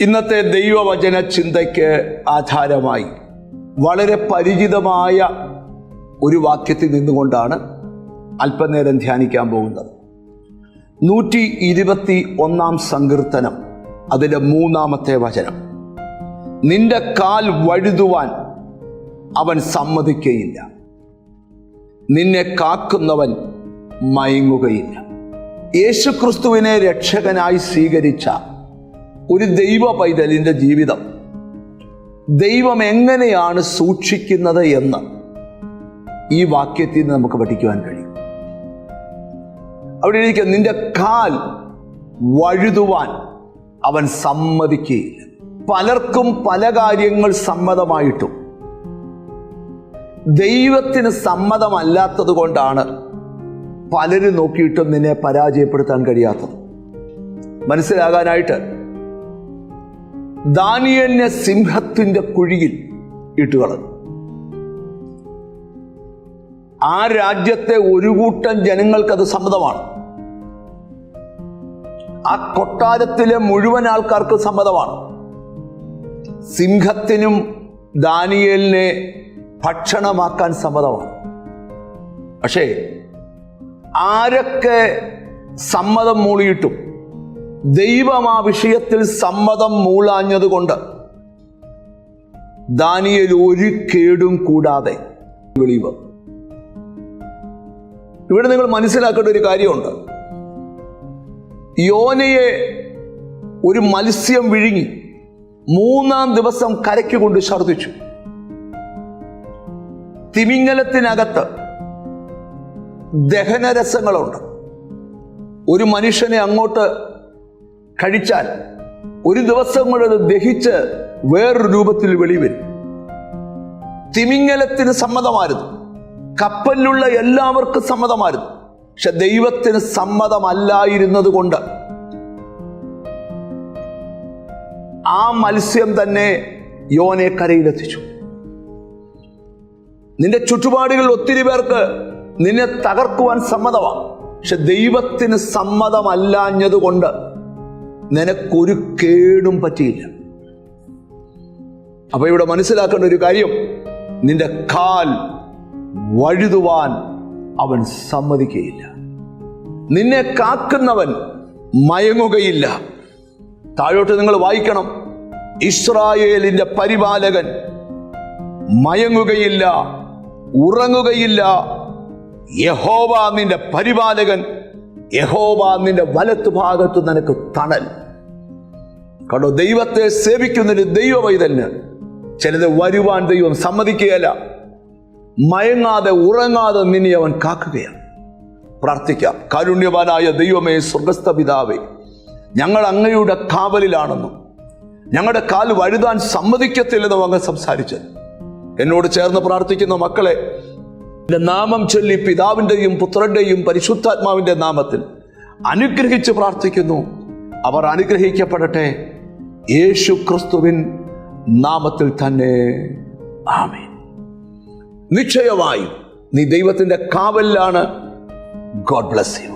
ഇന്നത്തെ ദൈവവചന ചിന്തയ്ക്ക് ആധാരമായി വളരെ പരിചിതമായ ഒരു വാക്യത്തിൽ നിന്നുകൊണ്ടാണ് അല്പനേരം ധ്യാനിക്കാൻ പോകുന്നത്. 121 സങ്കീർത്തനം അതിലെ 3-ാമത്തെ വചനം. നിന്റെ കാൽ വഴുതുവാൻ അവൻ സമ്മതിക്കുകയില്ല, നിന്നെ കാക്കുന്നവൻ മയങ്ങുകയില്ല. യേശുക്രിസ്തുവിനെ രക്ഷകനായി സ്വീകരിച്ച ഒരു ദൈവ പൈതലിൻ്റെ ജീവിതം ദൈവം എങ്ങനെയാണ് സൂക്ഷിക്കുന്നത് എന്ന് ഈ വാക്യത്തിൽ നിന്ന് നമുക്ക് പഠിക്കുവാൻ കഴിയും. അവിടെ ഇരിക്കുക, നിന്റെ കാൽ വഴുതുവാൻ അവൻ സമ്മതിക്കുകയില്ല. പലർക്കും പല കാര്യങ്ങൾ സമ്മതമായിട്ടും ദൈവത്തിന് സമ്മതമല്ലാത്തത് കൊണ്ടാണ് പലരും നോക്കിയിട്ടും നിന്നെ പരാജയപ്പെടുത്താൻ കഴിയാത്തത്. മനസ്സിലാകാനായിട്ട് ദാനിയേലിനെ സിംഹത്തിന്റെ കുഴിയിൽ ഇട്ടുകളഞ്ഞു. ആ രാജ്യത്തെ ഒരു കൂട്ടം ജനങ്ങൾക്കത് സമ്മതമാണ്. ആ കൊട്ടാരത്തിലെ മുഴുവൻ ആൾക്കാർക്ക് സമ്മതമാണ്. സിംഹത്തിനും ദാനിയേലിനെ ഭക്ഷണമാക്കാൻ സമ്മതമാണ്. പക്ഷേ ആരൊക്കെ സമ്മതം മൂളിയിട്ടും ദൈവം ആ വിഷയത്തിൽ സമ്മതം മൂളാഞ്ഞതുകൊണ്ട് ദാനിയേൽ ഒരു കേടും കൂടാതെ വെളിവ്. ഇവിടെ നിങ്ങൾ മനസ്സിലാക്കേണ്ട ഒരു കാര്യമുണ്ട്. യോനയെ ഒരു മത്സ്യം വിഴുങ്ങി 3-ാം ദിവസം കരയ്ക്ക് കൊണ്ട് ഛർദ്ദിച്ചു. തിമിംഗലത്തിനകത്ത് ദഹനരസങ്ങളുണ്ട്. ഒരു മനുഷ്യനെ അങ്ങോട്ട് കഴിച്ചാൽ ഒരു ദിവസം കൊണ്ട് അത് ദഹിച്ച് വേറൊരു രൂപത്തിൽ വെളിവരും. തിമിംഗലത്തിന് സമ്മതമായിരുന്നു, കപ്പലിലുള്ള എല്ലാവർക്കും സമ്മതമായിരുന്നു. പക്ഷെ ദൈവത്തിന് സമ്മതമല്ലായിരുന്നത് കൊണ്ട് ആ മത്സ്യം തന്നെ യോനെ കരയിലെത്തിച്ചു. നിന്റെ ചുറ്റുപാടുകളിൽ ഒത്തിരി പേർക്ക് നിന്നെ തകർക്കുവാൻ സമ്മതമാണ്. പക്ഷെ ദൈവത്തിന് സമ്മതമല്ലാഞ്ഞതുകൊണ്ട് നിനക്കൊരു കേടും പറ്റിയില്ല. അപ്പൊ ഇവിടെ മനസ്സിലാക്കേണ്ട ഒരു കാര്യം, നിന്റെ കാൽ വഴുതുവാൻ അവൻ സമ്മതിക്കുകയില്ല, നിന്നെ കാക്കുന്നവൻ മയങ്ങുകയില്ല. താഴോട്ട് നിങ്ങൾ വായിക്കണം. ഇസ്രായേലിന്റെ പരിപാലകൻ മയങ്ങുകയില്ല, ഉറങ്ങുകയില്ല. യഹോവ നിന്റെ പരിപാലകൻ, യഹോവ നിന്റെ വലത്തു ഭാഗത്ത് നിനക്ക് തണൽ. കണ്ടോ, ദൈവത്തെ സേവിക്കുന്നൊരു ദൈവ പൈതലിന് ചിലത് വരുവാൻ ദൈവം സമ്മതിക്കുകയല്ല. മയങ്ങാതെ ഉറങ്ങാതെ നിന്നെ അവൻ കാക്കുകയാണ്. പ്രാർത്ഥിക്കാം. കാരുണ്യവാനായ ദൈവമേ, സ്വർഗസ്ഥ പിതാവേ, ഞങ്ങൾ അങ്ങയുടെ കാവലിലാണെന്നും ഞങ്ങളുടെ കാൽ വഴുതാൻ സമ്മതിക്കത്തില്ലെന്നും അങ്ങ് സംസാരിച്ചത് എന്നോട് ചേർന്ന് പ്രാർത്ഥിക്കുന്ന മക്കളെ എൻ്റെ നാമം ചൊല്ലി പിതാവിൻ്റെയും പുത്രൻ്റെയും പരിശുദ്ധാത്മാവിൻ്റെ നാമത്തിൽ അനുഗ്രഹിച്ച് പ്രാർത്ഥിക്കുന്നു. അവർ അനുഗ്രഹിക്കപ്പെടട്ടെ, യേശു ക്രിസ്തുവിൻ നാമത്തിൽ തന്നെ. ആമേൻ. നിശ്ചയമായും നീ ദൈവത്തിൻ്റെ കാവലിലാണ്. God bless you.